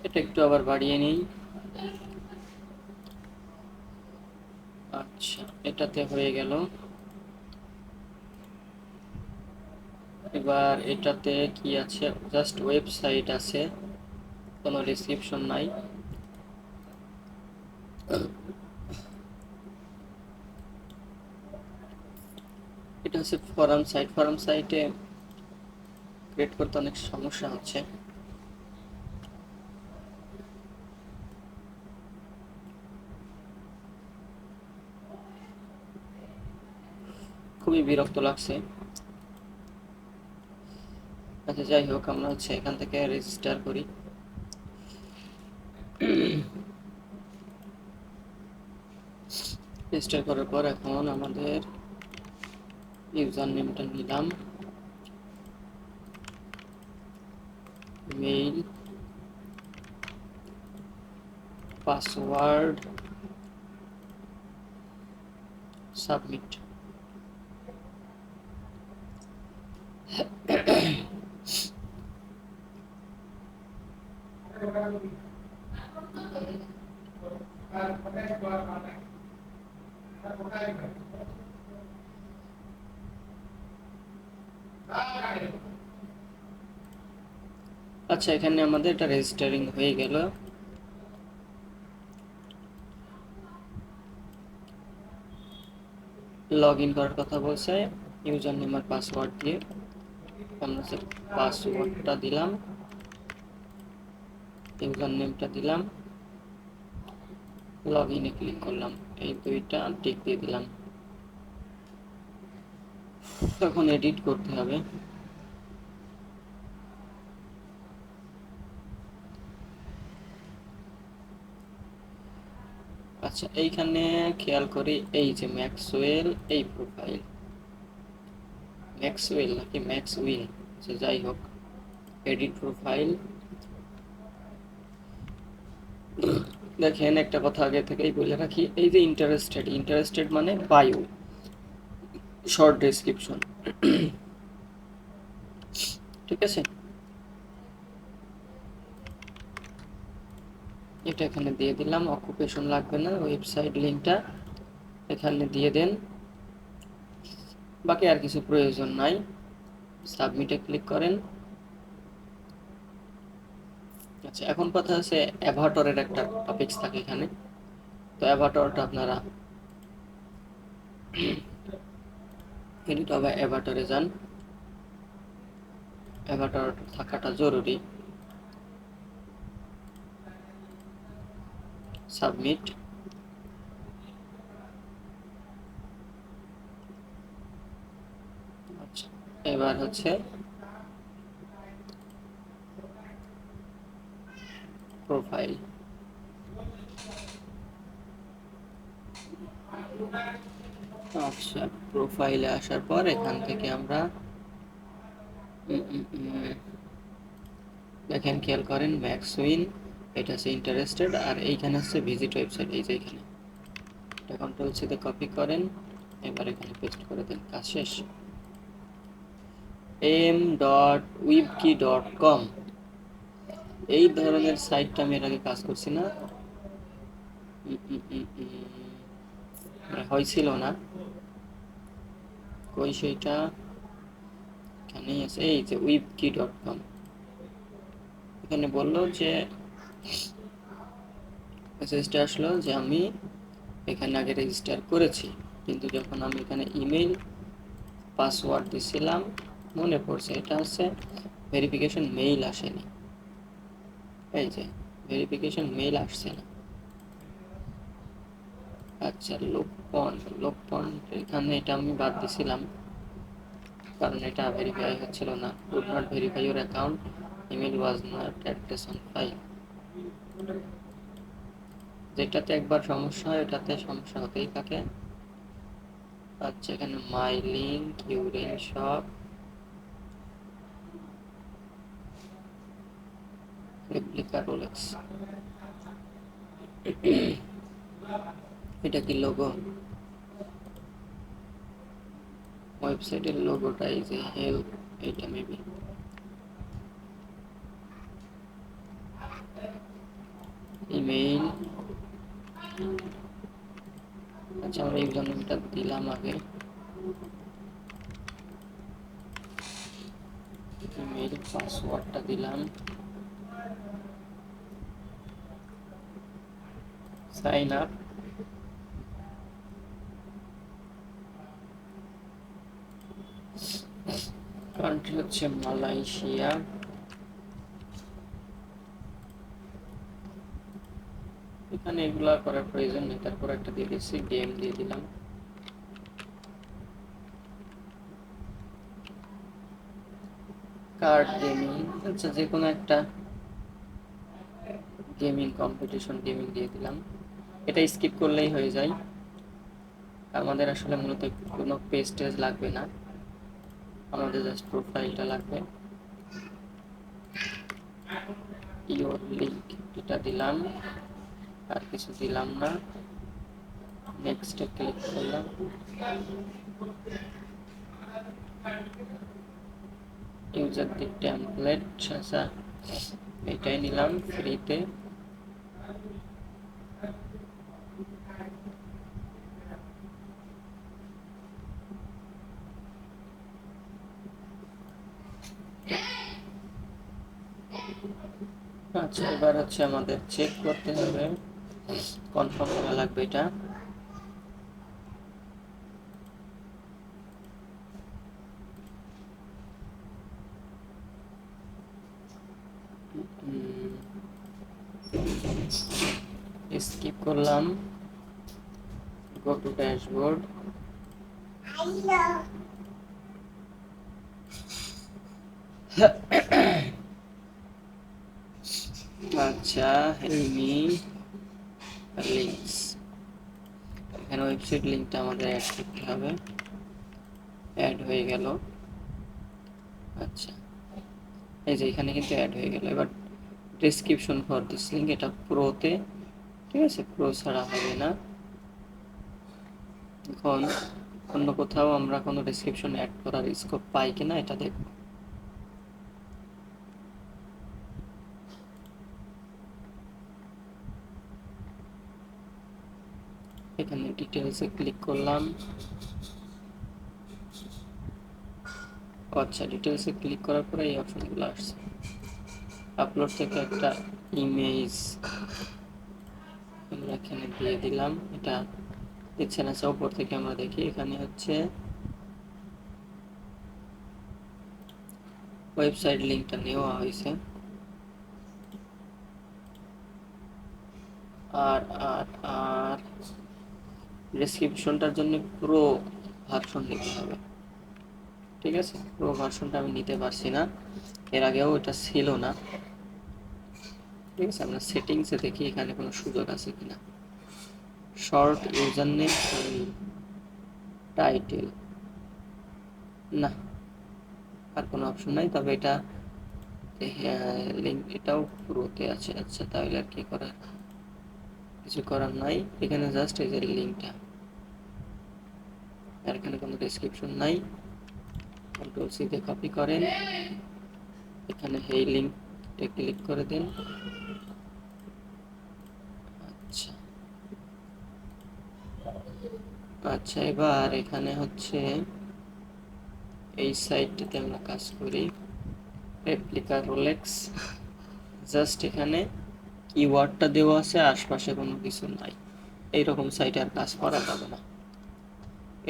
এটা একটু আবার বাড়িয়ে নিই। আচ্ছা, এটাতে হয়ে গেল। এবার এটাতে কি আছে? জাস্ট ওয়েবসাইট আছে, কোনো ডিসক্রিপশন নাই। এটা হচ্ছে ফরাম সাইট। ফরাম সাইটে ক্রিয়েট করতে অনেক সমস্যা হচ্ছে। খুবই বিরক্ত লাগছে। আচ্ছা, যাই হোক, আমরা হচ্ছে এখান থেকে রেজিস্টার করি। রেজিস্টার করার পর এখন আমাদের ইউজার নেমটা নিলাম, মেইল, পাসওয়ার্ড, সাবমিট। আচ্ছা, এখানে আমাদের এটা রেজিস্টারিং হয়ে গেল। লগ ইন করার কথা বলছে, ইউজার নেম আর পাসওয়ার্ড দিয়ে। আমরা পাসওয়ার্ডটা দিলাম, ইউজার নেমটা দিলাম, লগ ইনে ক্লিক করলাম, এই দুইটা টিক দিয়ে দিলাম। এখন এডিট করতে হবে। আচ্ছা, এইখানে খেয়াল করি, এই যে ম্যাক্সওয়েল, এই প্রোফাইল ম্যাক্সওয়েল নাকি ম্যাক্সউইল, যাই হোক, এডিট প্রোফাইল। দেখেন, একটা কথা আগে থেকেই বলে রাখি, এই যে ইন্টারেস্টেড, ইন্টারেস্টেড মানে বায়ো, শর্ট ডেসক্রিপশন, ঠিক আছে? এটা এখানে দিয়ে দিলাম, অকুপেশন লাগবে না, ওয়েবসাইট লিঙ্কটা এখানে দিয়ে দেন, বাকি আর কিছু প্রয়োজন নাই। সাবমিটে ক্লিক করেন। আচ্ছা, এখন কথা আছে অ্যাভাটরের একটা টপিকস থাকে এখানে, তো অ্যাভাটরটা আপনারা এডিট হবে, অ্যাভাটরে যান, অ্যাভাটর থাকাটা জরুরি। সাবমিট। আচ্ছা, এবার হচ্ছে প্রোফাইল। আচ্ছা, প্রোফাইলে আসার পর এখান থেকে আমরা দেখেন, খেয়াল করেন, ম্যাক্সউইন, এটা হচ্ছে ইন্টারেস্টেড, আর এইখানে হচ্ছে ভিজিট ওয়েবসাইট, এই যে এখানে। এটা কন্ট্রোল সিতে কপি করেন, এবার এখানে পেস্ট করে দেন, কাজ শেষ। m.webkey.com, এই ধরনের সাইটটা আমি এর আগে কাজ করছি না, হয়েছিল না, কই সেইটা, এখানেই আছে, এই যে webkey.com। এখানে বললো যে, মেসেজটা আসলো যে আমি এখানে আগে রেজিস্টার করেছি, কিন্তু যখন আমি এখানে ইমেল পাসওয়ার্ড দিছিলাম, মনে পড়ছে এটা হচ্ছে ভেরিফিকেশন মেইল আসেনি, এই যে ভেরিফিকেশন মেইল আসছে না। আচ্ছা, লোকপন এখানে এটা আমি বাদ দিছিলাম, কারণ এটা ভেরিফাই হচ্ছিল না। Could not verify your account, email was not address on file. যেটাতে একবার সমস্যা হয় এটাতে সমস্যা হতেই থাকে। আচ্ছা, এখানে মাই লিঙ্ক, ইউরেন শপ, রেপ্লিকা রোলেক্স, এটা কি লোগো? ওয়েবসাইটের লোগোটা এই যে হেল্প, এটা মেবি ইমেইল। আচ্ছা, আমরা ইউজার নেমটা দিলাম আগে, ইমেইল পাসওয়ার্ডটা দিলাম, সাইন আপ, কান্ট্রি হচ্ছে মালয়েশিয়া, এখানে এগুলা করার প্রয়োজন নেই। তারপর একটা দিয়ে দিচ্ছি, গেম দিয়ে দিলাম, কার্ড গেমিং। আচ্ছা, যে কোনো একটা গেমিং, কম্পিটিশন গেমিং দিয়ে দিলাম। এটা স্কিপ করলেই হয়ে যায়, আমাদের আসলে মূলত কোনো পেজ টেজ লাগবে না, আমাদের জাস্ট প্রোফাইলটা লাগবে। ইওর লিঙ্ক এটা দিলাম, আর কিছু দিলাম না, নেক্সটে ক্লিক করলাম। ইউজার দি টেমপ্লেট, আচ্ছা এটাই নিলাম ফ্রিতে। আচ্ছা, এবার হচ্ছে আমাদের চেক করতে হবে, কনফার্ম করা লাগবে এটা। স্কিপ করলাম, গো টু ড্যাশবোর্ড, আচ্ছা হেলমি লিঙ্কস, এখানে ওয়েবসাইট লিঙ্কটা আমাদের অ্যাড করতে হবে, অ্যাড হয়ে গেল। আচ্ছা, এই যে এখানে কিন্তু অ্যাড হয়ে গেল। এবার ডেসক্রিপশন ফর দিস লিঙ্ক, এটা প্রোতে, ঠিক আছে, প্রো ছাড়া হবে না। এখন অন্য কোথাও আমরা কোনো ডেসক্রিপশন অ্যাড করার স্কোপ পাই কিনা এটা দেখব। এখানে ডিটেলসে ক্লিক করলাম। আচ্ছা, ডিটেলসে ক্লিক করার পরে এই অপশনগুলো আসছে। আপলোড থেকে একটা ইমেজ আমরা এখানে দিয়ে দিলাম, এটা দিচ্ছে না, উপর থেকে আমরা দেখি। এখানে হচ্ছে ওয়েবসাইট লিঙ্কটা নেওয়া হয়েছে, আর আর আর ডেসক্রিপশনটার জন্য প্রো ভার্সন নিতে হবে, ঠিক আছে। প্রো ভার্সনটা আমি নিতে পারছি না, এর আগেও এটা ছিল না, ঠিক আছে। আমরা সেটিংসে দেখি এখানে কোনো সুযোগ আছে কিনা। শর্ট ইউজার নেম, টাইটেল, না আর কোনো অপশন নাই। তবে এটা লিঙ্ক, এটাও প্রোতে আছে। আচ্ছা, তাহলে আর কি করার, কিছু করার নাই। এখানে জাস্ট এই যে লিঙ্কটা, আর এখানে কোনো ডেসক্রিপশন নাই। কন্ট্রোল সি দিয়ে কপি করেন, এখানে এই লিঙ্কটা ক্লিক করে দিন। আচ্ছা আচ্ছা, এবার এখানে হচ্ছে এই সাইটটাতে আমরা কাজ করি, রেপ্লিকা রোলেক্স। জাস্ট এখানে কিওয়ার্ডটা দেওয়া আছে, আশপাশে কোনো কিছু নাই, এইরকম সাইটে আর কাজ করা যাবে না।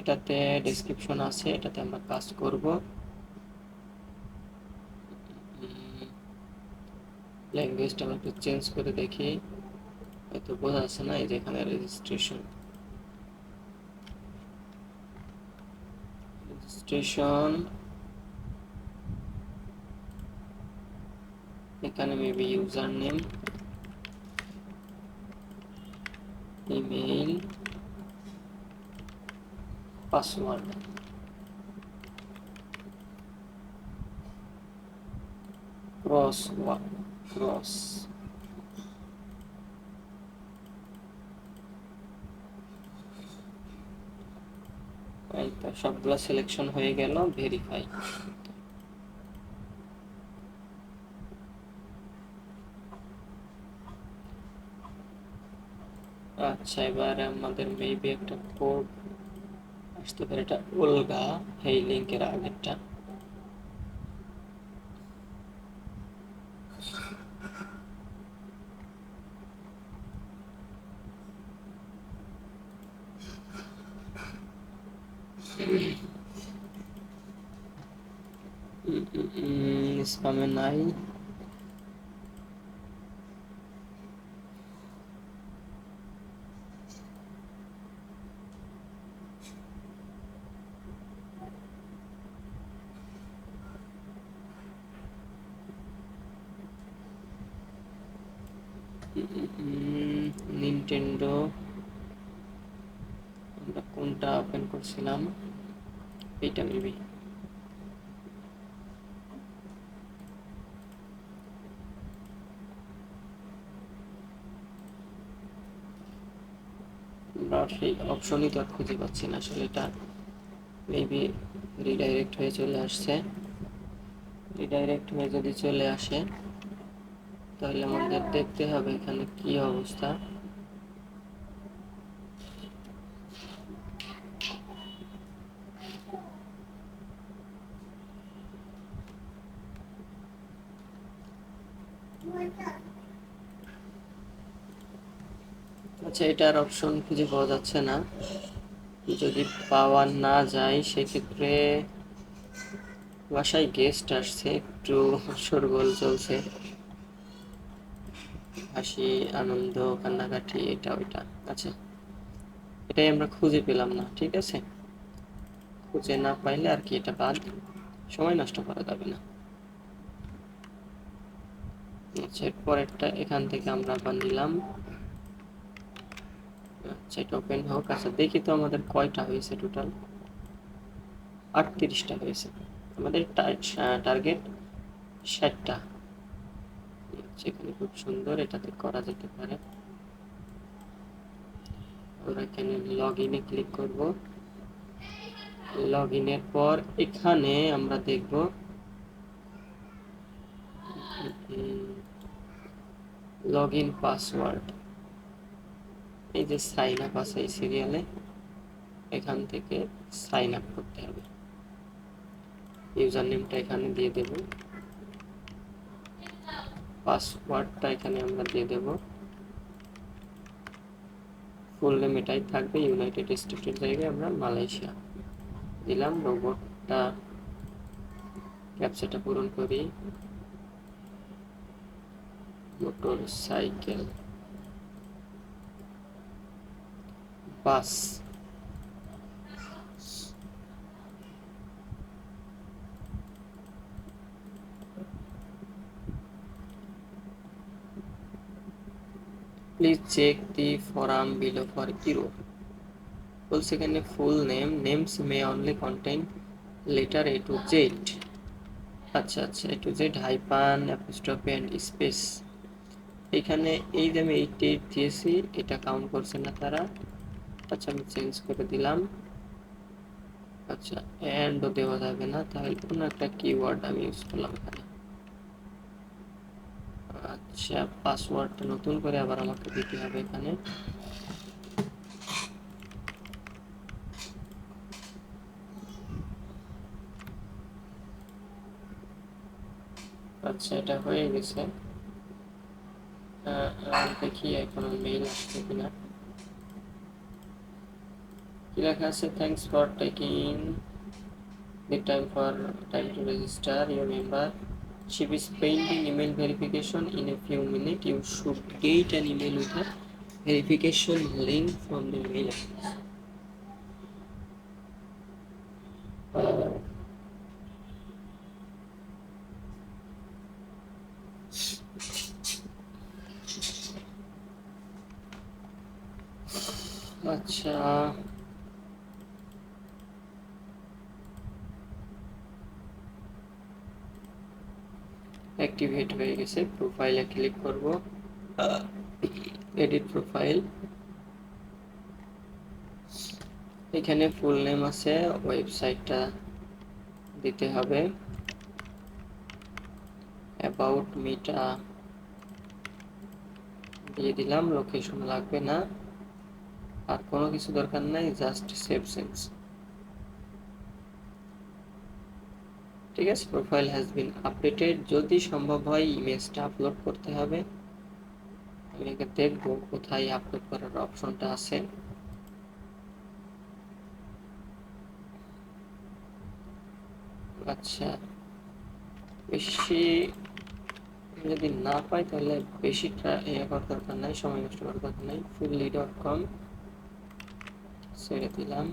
এটাতে ডেসক্রিপশন আছে, এটাতে আমরা কাজ করব। ল্যাঙ্গুয়েজটা আমরা একটু চেঞ্জ করে দেখি, হয়তো বোঝা যাচ্ছে না। এই যে এখানে রেজিস্ট্রেশন, এখানে maybe user name, email, password, cross এই তো সবগুলো সিলেকশন হয়ে গেল, ভেরিফাই। আচ্ছা, এবার আমাদের মেবি একটা কোড আসতে পারে, এটা ওলগা, এই লিঙ্কের আগেরটা। স্প্যামে নাই। নিনটেন্ডো, আমরা কোনটা ওপেন করছিলাম, এইটা মেবি। আমরা সেই অপশনই তো আর খুঁজে পাচ্ছি না আসলে, এটা মেবি রিডাইরেক্ট হয়ে চলে আসছে। রিডাইরেক্ট হয়ে যদি চলে আসে তাহলে আমাদের দেখতে হবে এখানে কি অবস্থা। আচ্ছা, এটার অপশন খুঁজে পাওয়া যাচ্ছে না। যদি পাওয়া না যায় সেক্ষেত্রে বাসায় গেস্ট আসছে, একটু শোরগোল চলছে, হাসি আনন্দ কান্নাকাটি এটা ওইটা। আচ্ছা, এটাই আমরা খুঁজে পেলাম না, ঠিক আছে। খুঁজে না পাইলে আর কি, এটা বাদ, সময় নষ্ট করা যাবে না। আচ্ছা, এরপর একটা এখান থেকে আমরা আবার নিলাম। আচ্ছা, এটা ওপেন হোক। আচ্ছা, দেখি তো আমাদের কয়টা হয়েছে টোটাল। 38টা হয়েছে। আমাদের টার্গেট 60টা। এখানে খুব সুন্দর, এটাতে করা যেতে পারে। আমরা এখানে লগ ইনে ক্লিক করব। লগ ইনের পর এখানে আমরা দেখব লগ ইন পাসওয়ার্ড। এই যে সাইন আপ আছে এই সিরিয়ালে, এখান থেকে সাইন আপ করতে হবে। ইউজার নেমটা এখানে দিয়ে দেব, পাসওয়ার্ডটা এখানে আমরা দিয়ে দেব। ফুল নেম এটাই থাকবে, ইউনাইটেড স্টেটের জায়গায় আমরা মালয়েশিয়া দিলাম। রোবটটা ক্যাপচাটা পূরণ করি, motorcycle, bus, please check the form below for euro. বলছে এখানে full name, names may only contain letter A to Z. আচ্ছা আচ্ছা, A to Z hyphen apostrophe and space. এখানে এই যে আমি 88 দিয়েছি, এটা কাউন্ট করছে না তারা। আচ্ছা, আমি চেঞ্জ করে দিলাম। আচ্ছা, অ্যান্ডও দেওয়া যাবে না, তাহলে কোনো একটা কিওয়ার্ড আমি ইউজ করলাম এখানে। আচ্ছা, পাসওয়ার্ডটা নতুন করে আবার আমাকে দিতে হবে এখানে। আচ্ছা, এটা হয়ে গেছে। দেখি এখনো মেইল আসছে কিনা। কি লেখা আছে, thanks for taking the time to register your member. She is pending email verification. In a few minutes, you should get an email with a verification link from the mail address. আচ্ছা, activate হয়ে গেছে। প্রোফাইলে click করব, edit profile. এখানে full name আছে, ওয়েবসাইটটা দিতে হবে, অ্যাবাউট মিটা দিয়ে দিলাম, লোকেশন লাগবে না, আর কোনো কিছু দরকার নাই, জাস্ট সেভ চেঞ্জ। ঠিক আছে, প্রোফাইল হ্যাজ বিন আপডেটেড। যদি সম্ভব হয় ইমেজটা আপলোড করতে হবে, আমি আগে দেখবো কোথায় আপলোড করার অপশনটা আছে। আচ্ছা, বেশি যদি না পাই তাহলে বেশি ইয়ে করার দরকার নাই, সময় নষ্ট করার দরকার নাই, fully.com ছেড়ে দিলাম।